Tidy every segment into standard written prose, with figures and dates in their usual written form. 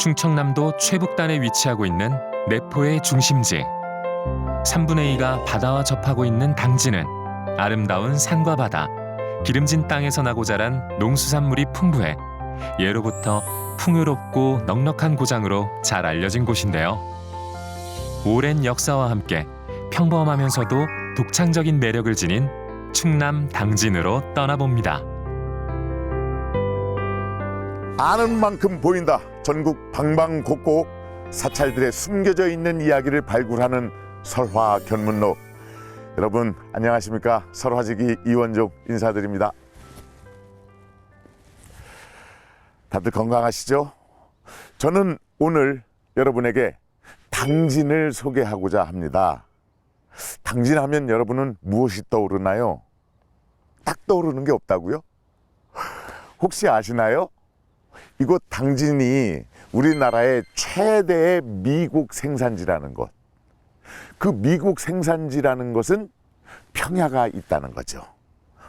충청남도 최북단에 위치하고 있는 내포의 중심지. 3분의 2가 바다와 접하고 있는 당진은 아름다운 산과 바다, 기름진 땅에서 나고 자란 농수산물이 풍부해 예로부터 풍요롭고 넉넉한 고장으로 잘 알려진 곳인데요. 오랜 역사와 함께 평범하면서도 독창적인 매력을 지닌 충남 당진으로 떠나봅니다. 아는 만큼 보인다. 전국 방방곡곡 사찰들의 숨겨져 있는 이야기를 발굴하는 설화 견문록. 여러분 안녕하십니까? 설화지기 이원종 인사드립니다. 다들 건강하시죠? 저는 오늘 여러분에게 당진을 소개하고자 합니다. 당진하면 여러분은 무엇이 떠오르나요? 딱 떠오르는 게 없다고요? 혹시 아시나요? 이곳 당진이 우리나라의 최대의 미국 생산지라는 것. 그 미국 생산지라는 것은 평야가 있다는 거죠.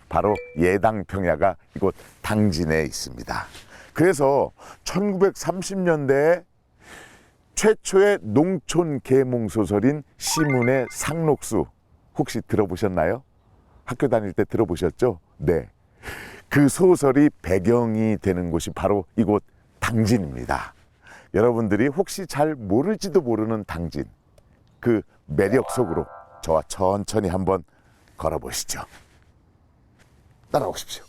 바로 예당 평야가 이곳 당진에 있습니다. 그래서 1930년대에 최초의 농촌 계몽 소설인 시문의 상록수 혹시 들어보셨나요? 학교 다닐 때 들어보셨죠? 네. 그 소설이 배경이 되는 곳이 바로 이곳 당진입니다. 여러분들이 혹시 잘 모를지도 모르는 당진, 그 매력 속으로 저와 천천히 한번 걸어보시죠. 따라오십시오.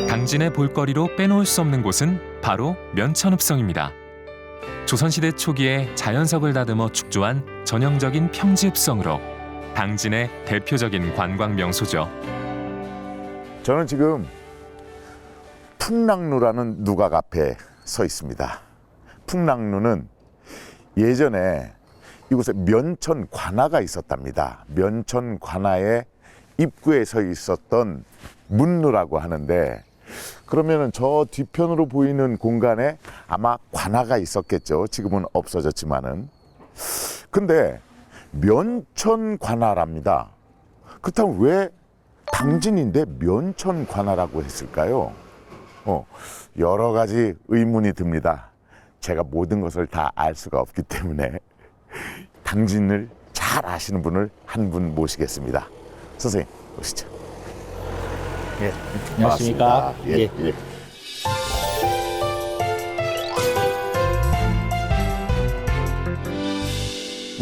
당진의 볼거리로 빼놓을 수 없는 곳은 바로 면천읍성입니다. 조선시대 초기에 자연석을 다듬어 축조한 전형적인 평지읍성으로 당진의 대표적인 관광 명소죠. 저는 지금 풍랑루라는 누각 앞에 서 있습니다. 풍랑루는 예전에 이곳에 면천 관아가 있었답니다. 면천 관아의 입구에 서 있었던 문루라고 하는데, 그러면은 저 뒤편으로 보이는 공간에 아마 관아가 있었겠죠. 지금은 없어졌지만은. 근데 면천 관아랍니다. 그렇다면 왜 당진인데 면천 관아라고 했을까요? 여러 가지 의문이 듭니다. 제가 모든 것을 다 알 수가 없기 때문에 당진을 잘 아시는 분을 한 분 모시겠습니다. 선생님 오시죠. 예, 안녕하십니까? 예, 예.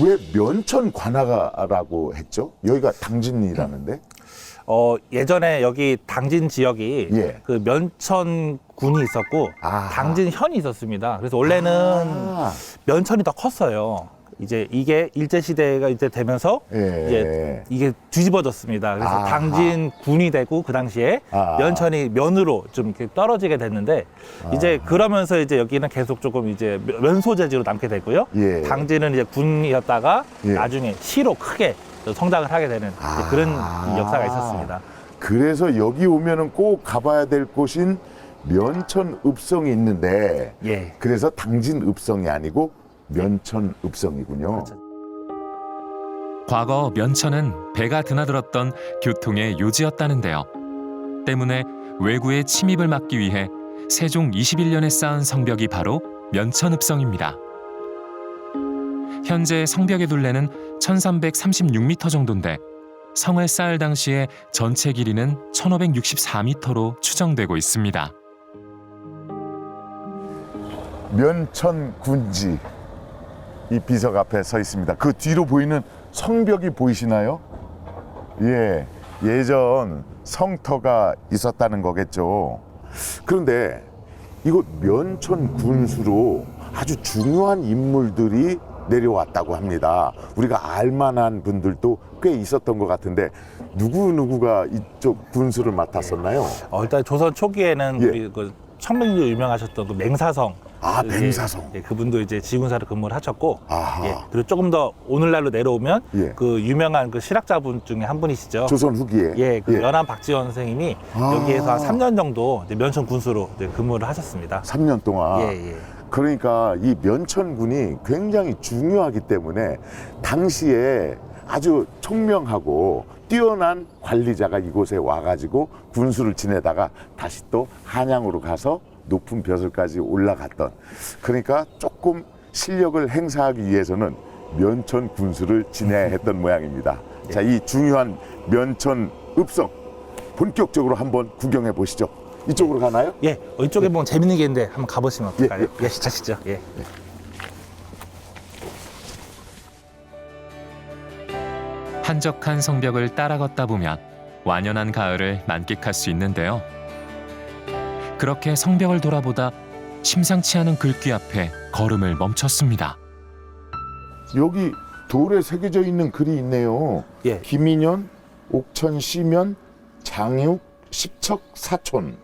왜 면천 관아라고 했죠? 여기가 당진이라는데? 예전에 여기 당진 지역이 예. 그 면천군이 있었고 아. 당진현이 있었습니다. 그래서 원래는 면천이 더 컸어요. 이제 이게 일제시대가 이제 되면서 예. 이제 이게 뒤집어졌습니다. 그래서 아하. 당진군이 되고 그 당시에 아. 면천이 면으로 좀 이렇게 떨어지게 됐는데 이제 그러면서 이제 여기는 계속 조금 이제 면소재지로 남게 되고요. 예. 당진은 이제 군이었다가 예. 나중에 시로 크게 성장을 하게 되는 이제 그런 역사가 있었습니다. 그래서 여기 오면은 꼭 가봐야 될 곳인 면천읍성이 있는데, 예. 그래서 당진읍성이 아니고 면천읍성이군요. 그렇죠. 과거 면천은 배가 드나들었던 교통의 요지였다는데요. 때문에 외구의 침입을 막기 위해 세종 21년에 쌓은 성벽이 바로 면천읍성입니다. 현재 성벽의 둘레는 1336m 정도인데 성을 쌓을 당시에 전체 길이는 1564m로 추정되고 있습니다. 면천군지 이 비석 앞에 서 있습니다. 그 뒤로 보이는 성벽이 보이시나요? 예, 예전 성터가 있었다는 거겠죠. 그런데 이곳 면천군수로 아주 중요한 인물들이 내려왔다고 합니다. 우리가 알만한 분들도 꽤 있었던 것 같은데 누구가 이쪽 군수를 맡았었나요? 일단 조선 초기에는 예. 우리 그 천명리로 유명하셨던 그 맹사성. 맹사성. 예, 그분도 이제 지군사로 근무를 하셨고, 아하. 예, 그리고 조금 더 오늘날로 내려오면 예. 그 유명한 그 실학자분 중에 한 분이시죠. 조선 후기에. 예, 그 연암 박지원 선생님이 여기에서 한 3년 정도 이제 면천 군수로 이제 근무를 하셨습니다. 3년 동안. 예. 그러니까 이 면천군이 굉장히 중요하기 때문에 당시에 아주 총명하고 뛰어난 관리자가 이곳에 와가지고 군수를 지내다가 다시 또 한양으로 가서 높은 벼슬까지 올라갔던, 그러니까 조금 실력을 행사하기 위해서는 면천 군수를 지내야 했던 모양입니다. 자, 이 중요한 면천 읍성 본격적으로 한번 구경해 보시죠. 이쪽으로 가나요? 예, 이쪽에 보면 재밌는 게 있는데 한번 가보시면 어떨까요? 예, 가시죠. 예. 한적한 성벽을 따라 걷다 보면 완연한 가을을 만끽할 수 있는데요. 그렇게 성벽을 돌아보다 심상치 않은 글귀 앞에 걸음을 멈췄습니다. 여기 돌에 새겨져 있는 글이 있네요. 예. 김인현, 옥천, 시면, 장육, 십척, 사촌.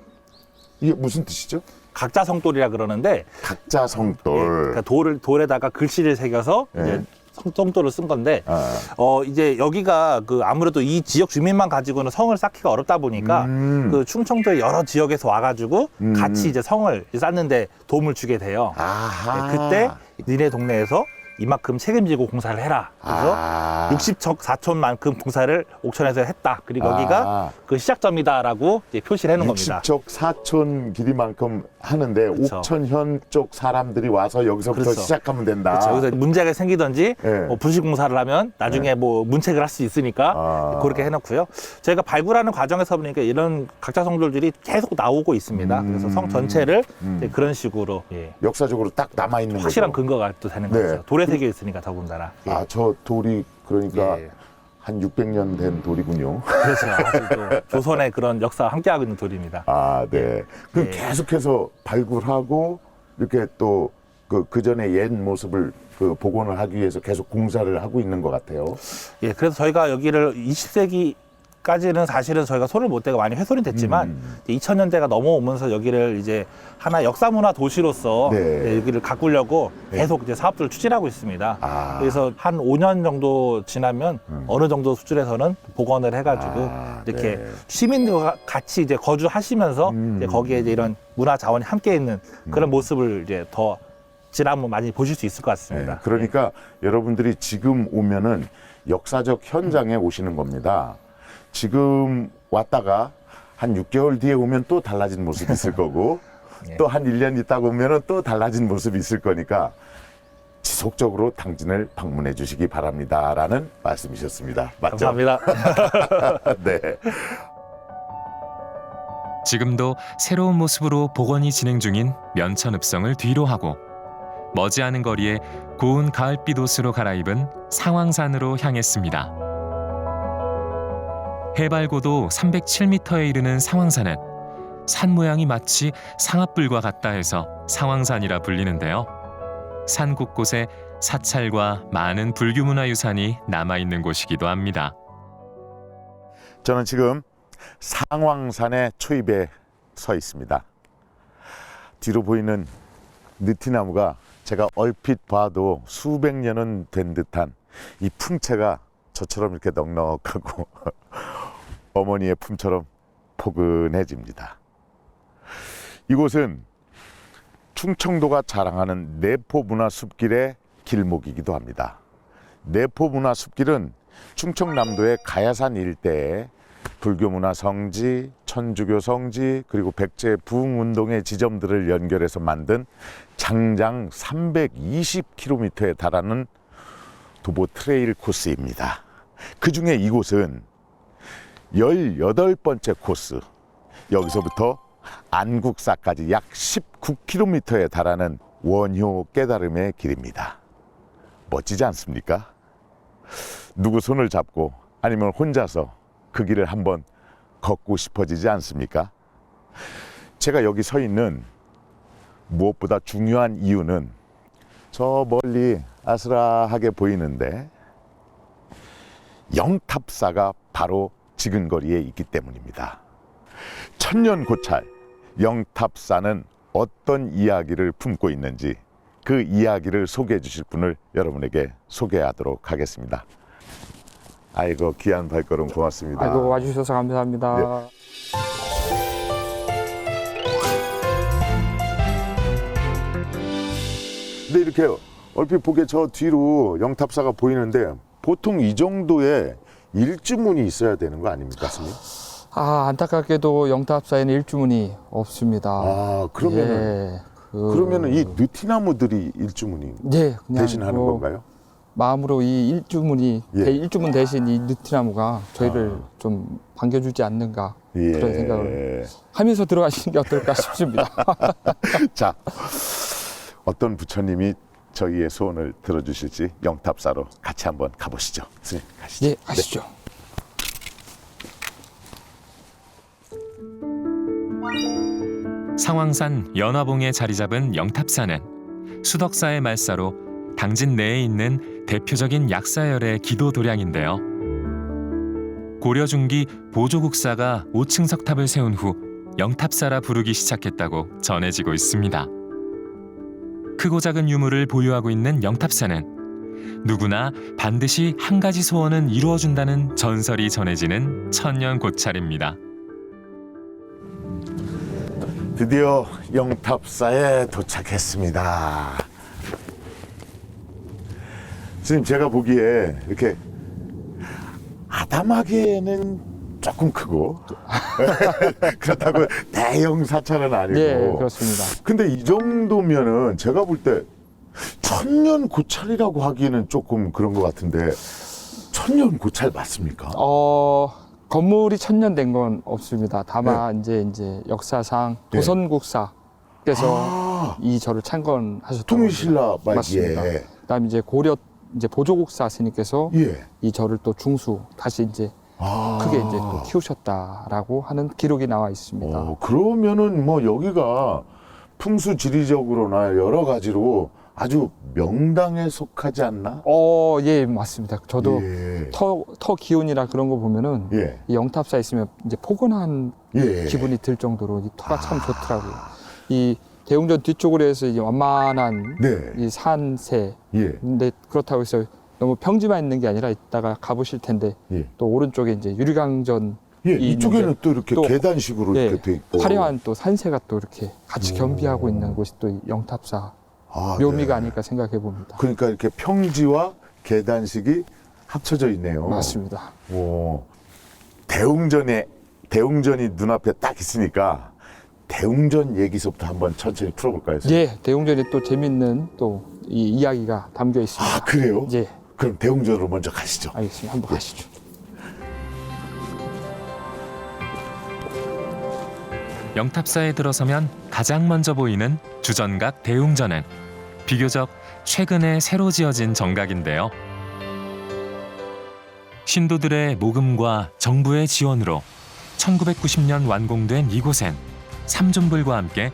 이게 무슨 뜻이죠? 각자성돌이라 그러는데 각자 예, 성돌. 그러니까 돌에다가 글씨를 새겨서 예. 이제 성돌을 쓴 건데 아. 이제 여기가 그 아무래도 이 지역 주민만 가지고는 성을 쌓기가 어렵다 보니까 그 충청도의 여러 지역에서 와가지고 같이 이제 성을 쌓는데 도움을 주게 돼요. 아하. 네, 그때 니네 동네에서 이만큼 책임지고 공사를 해라. 그래서 아. 60척 4촌만큼 공사를 옥천에서 했다. 그리고 여기가 그 시작점이다라고 이제 표시를 해놓은 겁니다. 60척 4촌 길이만큼 하는데 그렇죠. 옥천현 쪽 사람들이 와서 여기서부터 그렇죠. 시작하면 된다. 그렇죠. 여기서 문제가 생기든지 예. 부실 공사를 하면 나중에 뭐 문책을 할 수 있으니까 아. 그렇게 해놓고요. 저희가 발굴하는 과정에서 보니까 이런 각자 성돌들이 계속 나오고 있습니다. 그래서 성 전체를 이제 그런 식으로 예. 역사적으로 딱 남아 있는 확실한 거죠. 근거가 또 되는 네. 거죠. 돌에 새겨 있으니까 더군다나. 예. 아, 저 돌이 그러니까 예. 한 600년 된 돌이군요. 그렇죠. 아주 또 조선의 그런 역사와 함께하고 있는 돌입니다. 아, 네. 그럼 예. 계속해서 발굴하고 이렇게 또 그 전에 옛 모습을 그 복원을 하기 위해서 계속 공사를 하고 있는 것 같아요. 예, 그래서 저희가 여기를 20세기까지는 사실은 저희가 손을 못 대고 많이 훼손이 됐지만 2000년대가 넘어오면서 여기를 이제 하나 역사문화 도시로서 네. 네, 여기를 가꾸려고 계속 이제 사업들을 추진하고 있습니다. 아. 그래서 한 5년 정도 지나면 어느 정도 수준에서는 복원을 해가지고 아, 이렇게 네. 시민들과 같이 이제 거주하시면서 이제 거기에 이제 이런 문화 자원이 함께 있는 그런 모습을 이제 더 지나면 많이 보실 수 있을 것 같습니다. 네, 그러니까 여러분들이 지금 오면은 역사적 현장에 오시는 겁니다. 지금 왔다가 한 6개월 뒤에 오면 또 달라진 모습이 있을 거고 예. 또 한 1년 있다가 오면은 또 달라진 모습이 있을 거니까 지속적으로 당진을 방문해 주시기 바랍니다라는 말씀이셨습니다. 맞죠? 감사합니다. 네. 지금도 새로운 모습으로 복원이 진행 중인 면천읍성을 뒤로 하고 머지않은 거리에 고운 가을빛 옷으로 갈아입은 상황산으로 향했습니다. 해발고도 307m에 이르는 상황산은 산 모양이 마치 상아뿔과 같다 해서 상황산이라 불리는데요. 산 곳곳에 사찰과 많은 불교 문화유산이 남아있는 곳이기도 합니다. 저는 지금 상황산의 초입에 서 있습니다. 뒤로 보이는 느티나무가 제가 얼핏 봐도 수백 년은 된 듯한 이 품체가 저처럼 이렇게 넉넉하고 어머니의 품처럼 포근해집니다. 이곳은 충청도가 자랑하는 내포문화숲길의 길목이기도 합니다. 내포문화숲길은 충청남도의 가야산 일대에 불교문화 성지, 천주교 성지, 그리고 백제 부흥운동의 지점들을 연결해서 만든 장장 320km에 달하는 도보 트레일 코스입니다. 그 중에 이곳은 18번째 코스, 여기서부터 안국사까지 약 19km에 달하는 원효 깨달음의 길입니다. 멋지지 않습니까? 누구 손을 잡고 아니면 혼자서 그 길을 한번 걷고 싶어지지 않습니까? 제가 여기 서 있는 무엇보다 중요한 이유는 저 멀리 아스라하게 보이는데 영탑사가 바로 지근거리에 있기 때문입니다. 천년 고찰 영탑사는 어떤 이야기를 품고 있는지 그 이야기를 소개해 주실 분을 여러분에게 소개하도록 하겠습니다. 아이고 귀한 발걸음 고맙습니다. 아이고 와주셔서 감사합니다. 근데 이렇게 얼핏 보기에 저 뒤로 영탑사가 보이는데 보통 이 정도의 일주문이 있어야 되는 거 아닙니까, 스님? 안타깝게도 영탑사에는 일주문이 없습니다. 그러면은 예, 그러면은 이 느티나무들이 일주문이 예, 그냥 대신하는 뭐 건가요? 마음으로 이 일주문이 예. 일주문 대신 이 느티나무가 저희를 좀 반겨주지 않는가 그런 생각을 하면서 들어가시는 게 어떨까 싶습니다. 자, 어떤 부처님이 저희의 소원을 들어주실지 영탑사로 같이 한번 가보시죠. 스님, 가시죠. 예, 가시죠. 상황산 연화봉에 자리 잡은 영탑사는 수덕사의 말사로 당진 내에 있는 대표적인 약사열의 기도 도량인데요. 고려 중기 보조국사가 5층 석탑을 세운 후 영탑사라 부르기 시작했다고 전해지고 있습니다. 크고 작은 유물을 보유하고 있는 영탑사는 누구나 반드시 한 가지 소원은 이루어준다는 전설이 전해지는 천년 고찰입니다. 드디어 영탑사에 도착했습니다. 스님, 제가 보기에 이렇게 아담하게는 조금 크고 그렇다고 대형 사찰은 아니고. 예, 그렇습니다. 근데 이 정도면은 제가 볼 때 천년 고찰이라고 하기에는 조금 그런 것 같은데 천년 고찰 맞습니까? 건물이 천년 된 건 없습니다. 다만 이제 역사상 도선국사께서 이 절을 창건하셨던 통일신라 맞습니다. 말기에 그다음에 이제 고려 이제 보조국사 스님께서 예. 이 절을 또 중수 다시 이제 크게 이제 또 키우셨다라고 하는 기록이 나와 있습니다. 그러면은 뭐 여기가 풍수 지리적으로나 여러 가지로 아주 명당에 속하지 않나? 예, 맞습니다. 저도 예. 터 기운이라 그런 거 보면은 예. 이 영탑사에 있으면 이제 포근한 예. 기분이 들 정도로 이 터가 참 좋더라고요. 이 대웅전 뒤쪽으로 해서 이제 완만한 네. 이 산세. 예. 근데 그렇다고 해서 너무 평지만 있는 게 아니라 이따가 가보실 텐데 예. 또 오른쪽에 이제 유리강전 예, 이쪽에는 또 이렇게 또 계단식으로 예, 이렇게 돼 있고 화려한 또 산세가 또 이렇게 같이 겸비하고 있는 곳이 또 이 영탑사 묘미가 네. 아닐까 생각해 봅니다. 그러니까 이렇게 평지와 계단식이 합쳐져 있네요. 맞습니다. 오, 대웅전이 눈앞에 딱 있으니까 대웅전 얘기서부터 한번 천천히 풀어볼까요? 선생님? 예, 대웅전이 또 재밌는 또 이 이야기가 담겨 있습니다. 그래요? 예, 그럼 대웅전으로 먼저 가시죠. 알겠습니다. 한번 가시죠. 영탑사에 들어서면 가장 먼저 보이는 주전각 대웅전은 비교적 최근에 새로 지어진 정각인데요. 신도들의 모금과 정부의 지원으로 1990년 완공된 이곳엔 삼존불과 함께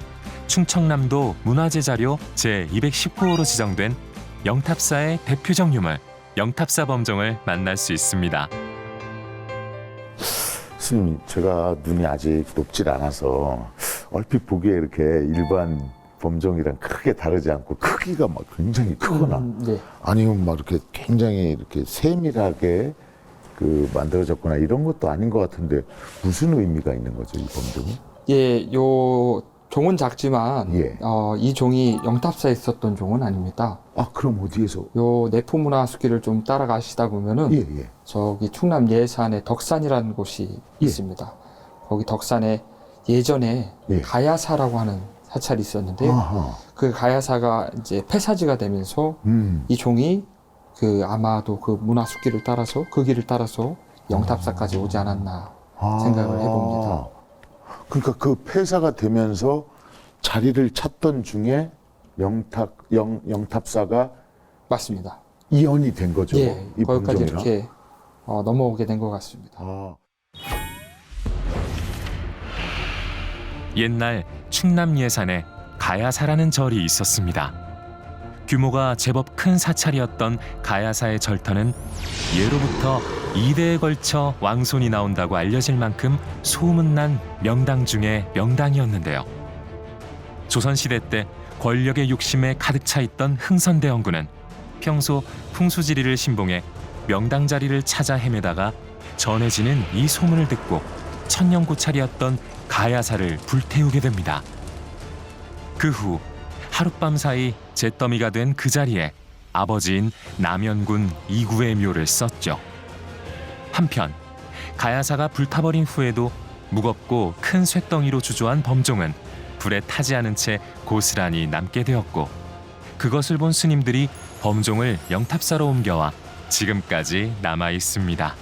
충청남도 문화재 자료 제219호로 지정된 영탑사의 대표적 유물 영탑사 범종을 만날 수 있습니다. 스님, 제가 눈이 아직 높질 않아서 얼핏 보기에 이렇게 일반 범종이랑 크게 다르지 않고 크기가 막 굉장히 크거나 네. 아니면 막 이렇게 굉장히 이렇게 세밀하게 만들어졌거나 이런 것도 아닌 것 같은데 무슨 의미가 있는 거죠, 이 범종이? 예, 요 종은 작지만 예. 이 종이 영탑사에 있었던 종은 아닙니다. 그럼 어디에서? 요 내포문화숲길을 좀 따라가시다 보면은 예. 저기 충남 예산에 덕산이라는 곳이 예. 있습니다. 거기 덕산에 예전에 예. 가야사라고 하는 사찰이 있었는데요. 아하. 그 가야사가 이제 폐사지가 되면서 이 종이 아마도 그 문화숲길을 따라서 그 길을 따라서 영탑사까지 오지 않았나 생각을 해봅니다. 그러니까 그 폐사가 되면서 자리를 찾던 중에 영탑사가 맞습니다. 이연이 된 거죠. 예, 이 거기까지 범종이랑? 이렇게 넘어오게 된 것 같습니다. 옛날 충남 예산에 가야사라는 절이 있었습니다. 규모가 제법 큰 사찰이었던 가야사의 절터는 예로부터 2대에 걸쳐 왕손이 나온다고 알려질 만큼 소문난 명당 중의 명당이었는데요. 조선시대 때 권력의 욕심에 가득 차 있던 흥선대원군은 평소 풍수지리를 신봉해 명당 자리를 찾아 헤매다가 전해지는 이 소문을 듣고 천년고찰이었던 가야사를 불태우게 됩니다. 그 후 하룻밤 사이 잿더미가 된 그 자리에 아버지인 남연군 이구의 묘를 썼죠. 한편 가야사가 불타버린 후에도 무겁고 큰 쇳덩이로 주저한 범종은 불에 타지 않은 채 고스란히 남게 되었고, 그것을 본 스님들이 범종을 영탑사로 옮겨와 지금까지 남아 있습니다.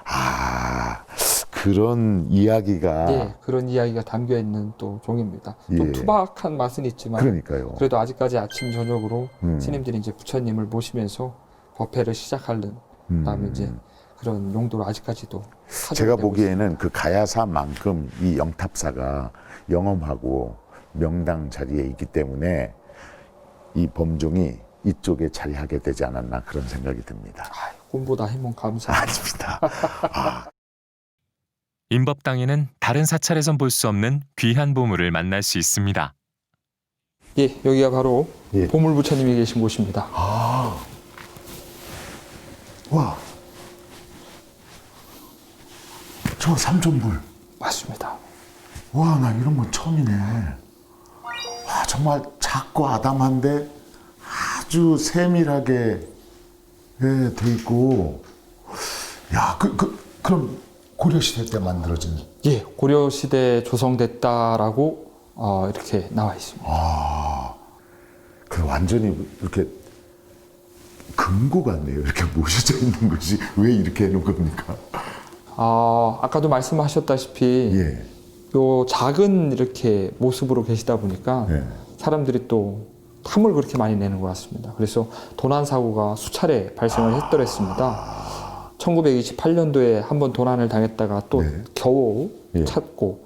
아, 그런 이야기가. 예, 그런 이야기가 담겨 있는 또 종입니다. 예. 좀 투박한 맛은 있지만 그러니까요. 그래도 아직까지 아침 저녁으로 음. 스님들이 이제 부처님을 모시면서 법회를 시작하는 그다음에 이제 그런 용도로 아직까지도 제가 사용되고 보기에는 그 가야사만큼 이 영탑사가 영험하고 명당 자리에 있기 때문에 이 범종이 이쪽에 자리하게 되지 않았나 그런 생각이 듭니다. 꿈보다 해몽 감사합니다. 아닙니다. 인법당에는 다른 사찰에선 볼 수 없는 귀한 보물을 만날 수 있습니다. 예, 여기가 바로 예. 보물 부처님이 계신 곳입니다. 아, 와, 저 삼존불. 맞습니다. 와, 나 이런 건 처음이네. 와, 정말 작고 아담한데 아주 세밀하게 예, 돼 있고. 야, 그럼 고려시대 때 만들어진. 예, 고려 시대 조성됐다라고 이렇게 나와 있습니다. 아, 그 완전히 이렇게 금고 같네요. 이렇게 모셔져 있는 것이 왜 이렇게 해놓은 겁니까? 아까도 말씀하셨다시피 예, 요 작은 이렇게 모습으로 계시다 보니까 예. 사람들이 또 탐을 그렇게 많이 내는 것 같습니다. 그래서 도난 사고가 수차례 발생을 했더랬습니다. 1928년도에 한번 도난을 당했다가 또 네. 겨우 예. 찾고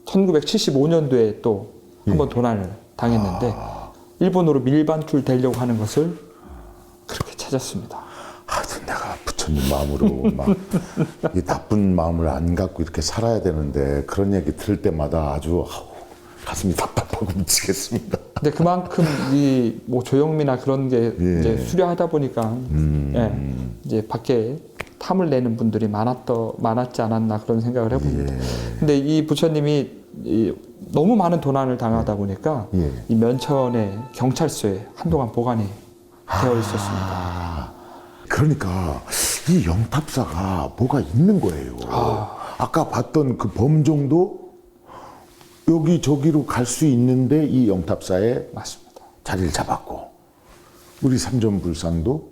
1975년도에 또 한번 도난을 당했는데 일본으로 밀반출 되려고 하는 것을 그렇게 찾았습니다. 하여튼 내가 부처님 마음으로 막 이 나쁜 마음을 안 갖고 이렇게 살아야 되는데 그런 얘기 들을 때마다 아주 가슴이 답답하고 미치겠습니다. 근데 그만큼 이 뭐 조형미나 그런 게 예. 이제 수려하다 보니까 예, 이제 밖에 탐을 내는 분들이 많았지 않았나 그런 생각을 해봅니다. 예. 근데 이 부처님이 너무 많은 도난을 당하다 보니까 예. 이 면천의 경찰서에 한동안 보관이 되어 있었습니다. 아, 그러니까 이 영탑사가 뭐가 있는 거예요. 아까 봤던 그 범종도 여기 저기로 갈 수 있는데 이 영탑사에 맞습니다. 자리를 잡았고, 우리 삼존불상도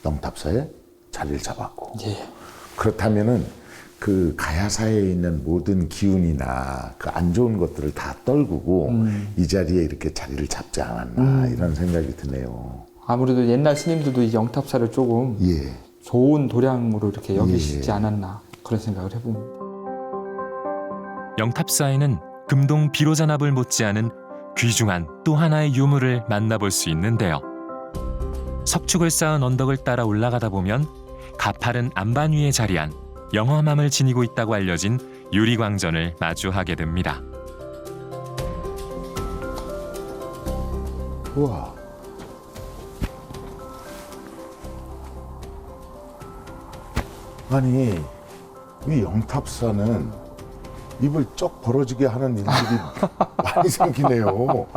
영탑사에 자리를 잡았고. 예. 그렇다면은 그 가야사에 있는 모든 기운이나 그 안 좋은 것들을 다 떨구고 이 자리에 이렇게 자리를 잡지 않았나 이런 생각이 드네요. 아무래도 옛날 스님들도 이 영탑사를 조금 예. 좋은 도량으로 이렇게 여기시지 예. 않았나 그런 생각을 해봅니다. 영탑사에는 금동 비로자납을 못지않은 귀중한 또 하나의 유물을 만나볼 수 있는데요. 석축을 쌓은 언덕을 따라 올라가다 보면 가파른 안반 위에 자리한 영험함을 지니고 있다고 알려진 유리광전을 마주하게 됩니다. 우와. 아니, 이 영탑사는 입을 쩍 벌어지게 하는 일들이 많이 생기네요.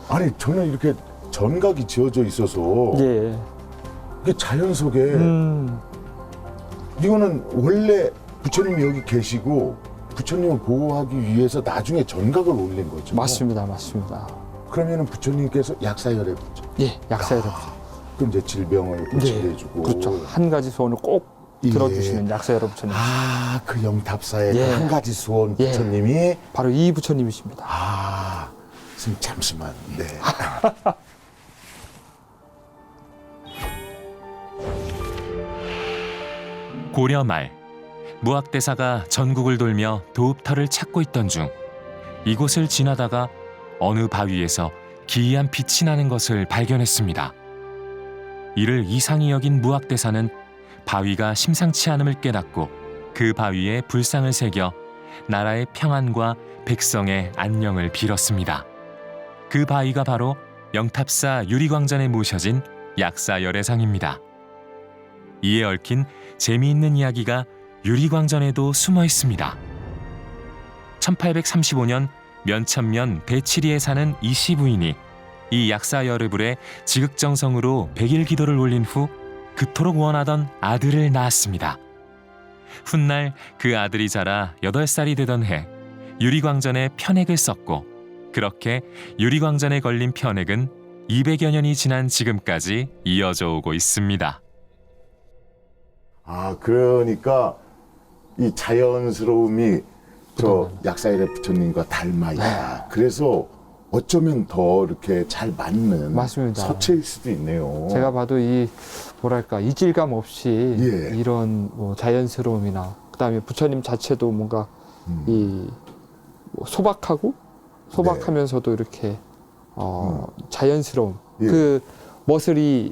아니, 저는 이렇게 전각이 지어져 있어서 예. 이게 자연 속에 이거는 원래 부처님이 여기 계시고 부처님을 보호하기 위해서 나중에 전각을 올린 거죠. 맞습니다. 맞습니다. 그러면은 부처님께서 약사열에 붙죠. 예, 약사에 그럼 이제 질병을 고치해주고. 그렇죠. 한 가지 소원을 꼭 예. 들어주시는 약사 여러분처럼 아, 그 영탑사의 예. 그 한 가지 수원 예. 부처님이 바로 이 부처님이십니다. 아, 선생님 잠시만. 네. 고려 말 무학대사가 전국을 돌며 도읍터를 찾고 있던 중 이곳을 지나다가 어느 바위에서 기이한 빛이 나는 것을 발견했습니다. 이를 이상히 여긴 무학대사는 바위가 심상치 않음을 깨닫고 그 바위에 불상을 새겨 나라의 평안과 백성의 안녕을 빌었습니다. 그 바위가 바로 영탑사 유리광전에 모셔진 약사열애상입니다. 이에 얽힌 재미있는 이야기가 유리광전에도 숨어 있습니다. 1835년 면천면 대치리에 사는 이씨 부인이 이 약사열애불에 지극정성으로 100일 기도를 올린 후 그토록 원하던 아들을 낳았습니다. 훗날 그 아들이 자라 8살이 되던 해 유리광전에 편액을 썼고 그렇게 유리광전에 걸린 편액은 200여 년이 지난 지금까지 이어져 오고 있습니다. 아, 그러니까 이 자연스러움이 저 약사일의 부처님과 닮아 있다. 그래서 어쩌면 더 이렇게 잘 맞는 맞습니다. 서체일 수도 있네요. 제가 봐도 이 뭐랄까 이질감 없이 예. 이런 뭐 자연스러움이나 그다음에 부처님 자체도 뭔가 이 뭐 소박하면서도 이렇게 자연스러움 예. 그 멋을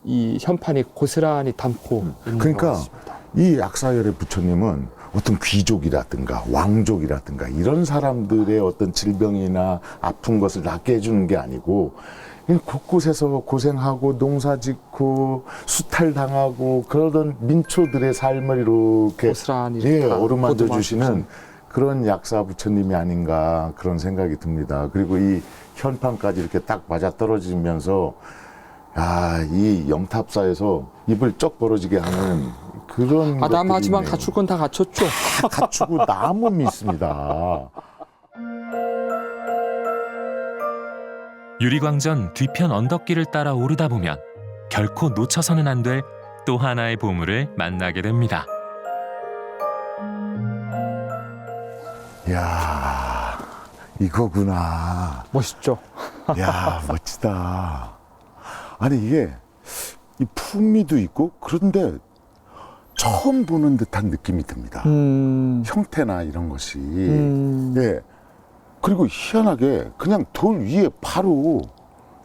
이 현판이 고스란히 담고 있는 그러니까 것 같습니다. 이 약사열의 부처님은 어떤 귀족이라든가 왕족이라든가 이런 사람들의 어떤 질병이나 아픈 것을 낫게 해주는 게 아니고 곳곳에서 고생하고 농사짓고 수탈당하고 그러던 민초들의 삶을 이렇게 고스란히 예, 다 어루만져 보듬어 주시는 주신. 그런 약사 부처님이 아닌가 그런 생각이 듭니다. 그리고 이 현판까지 이렇게 딱 맞아 떨어지면서 이 영탑사에서 입을 쩍 벌어지게 하는 그런 아담하지만 것들이 갖출 건 다 갖췄죠. 다 갖추고 너무 믿습니다. 유리광전 뒤편 언덕길을 따라 오르다 보면 결코 놓쳐서는 안 될 또 하나의 보물을 만나게 됩니다. 이야, 이거구나. 멋있죠. 이야, 멋지다. 아니, 이게 이 풍미도 있고 그런데 처음 보는 듯한 느낌이 듭니다. 형태나 이런 것이. 예. 그리고 희한하게 그냥 돌 위에 바로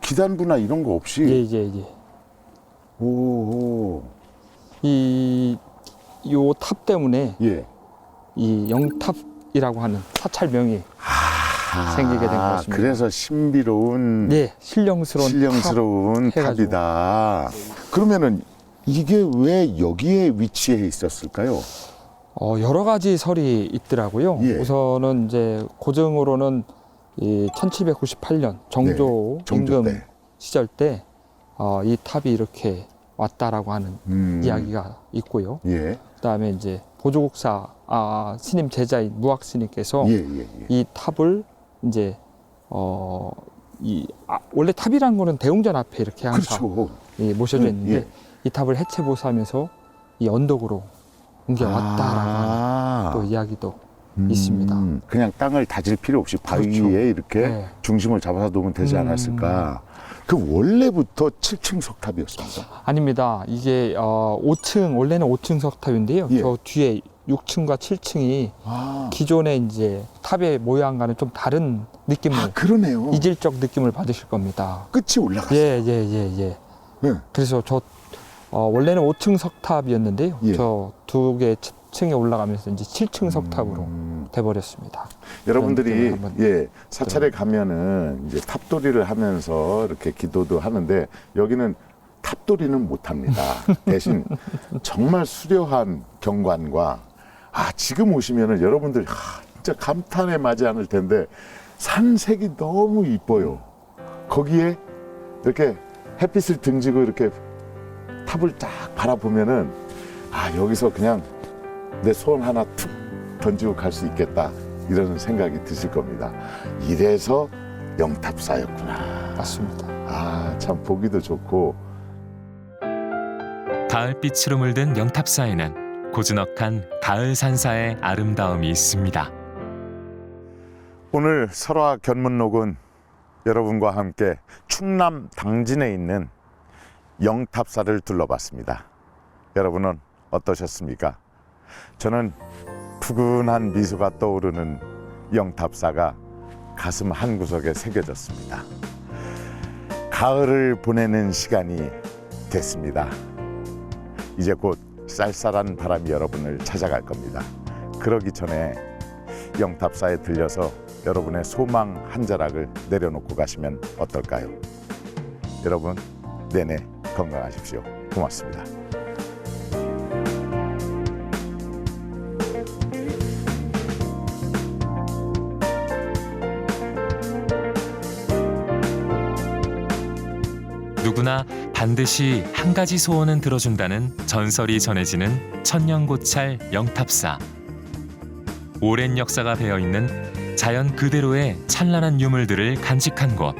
기단부나 이런 거 없이. 예. 오. 요 탑 때문에 예. 이 영탑이라고 하는 사찰명이 생기게 된 것 같습니다. 그래서 신비로운, 네, 신령스러운 탑 해가지고. 탑이다. 그러면은 이게 왜 여기에 위치해 있었을까요? 여러 가지 설이 있더라고요. 예. 우선은 이제 고증으로는 이 1798년 정조 네, 정조 임금 때. 시절 때 이 탑이 이렇게 왔다라고 하는 이야기가 있고요. 예. 그다음에 이제 보조국사 스님 제자인 무학 스님께서 예. 이 탑을 이제 원래 탑이라는 거는 대웅전 앞에 이렇게 항상 그렇죠. 모셔져 있는데 예. 이 탑을 해체보수하면서 이 언덕으로 옮겨왔다라고 하는 또 이야기도 있습니다. 그냥 땅을 다질 필요 없이 바위 그렇죠. 위에 이렇게 네. 중심을 잡아서 놓으면 되지 않았을까. 그 원래부터 7층 석탑이었습니다. 아닙니다. 이게 5층 원래는 5층 석탑인데요. 예. 저 뒤에 6층과 7층이 기존의 이제 탑의 모양과는 좀 다른 느낌을 그러네요. 이질적 느낌을 받으실 겁니다. 끝이 올라갔어요. 예. 그래서 저 원래는 5층 석탑이었는데요. 예. 저 두 개 층에 올라가면서 이제 7층 석탑으로 돼버렸습니다. 여러분들이 그런 느낌을 사찰에 가면은 이제 탑돌이를 하면서 이렇게 기도도 하는데 여기는 탑돌이는 못합니다. 대신 정말 수려한 경관과 지금 오시면은 여러분들 진짜 감탄에 맞지 않을 텐데 산색이 너무 이뻐요. 거기에 이렇게 햇빛을 등지고 이렇게 탑을 쫙 바라보면은 여기서 그냥 내 손 하나 툭 던지고 갈 수 있겠다 이런 생각이 드실 겁니다. 이래서 영탑사였구나. 맞습니다. 참 보기도 좋고. 가을빛으로 물든 영탑사에는 고즈넉한 가을 산사의 아름다움이 있습니다. 오늘 설화 견문록은 여러분과 함께 충남 당진에 있는 영탑사를 둘러봤습니다. 여러분은 어떠셨습니까? 저는 푸근한 미소가 떠오르는 영탑사가 가슴 한구석에 새겨졌습니다. 가을을 보내는 시간이 됐습니다. 이제 곧 쌀쌀한 바람이 여러분을 찾아갈 겁니다. 그러기 전에 영탑사에 들려서 여러분의 소망 한 자락을 내려놓고 가시면 어떨까요? 여러분 내내 건강하십시오. 고맙습니다. 누구나 반드시 한 가지 소원은 들어준다는 전설이 전해지는 천년고찰 영탑사. 오랜 역사가 배어있는 자연 그대로의 찬란한 유물들을 간직한 곳.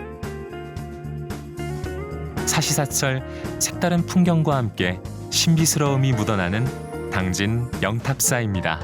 사시사철 색다른 풍경과 함께 신비스러움이 묻어나는 당진 영탑사입니다.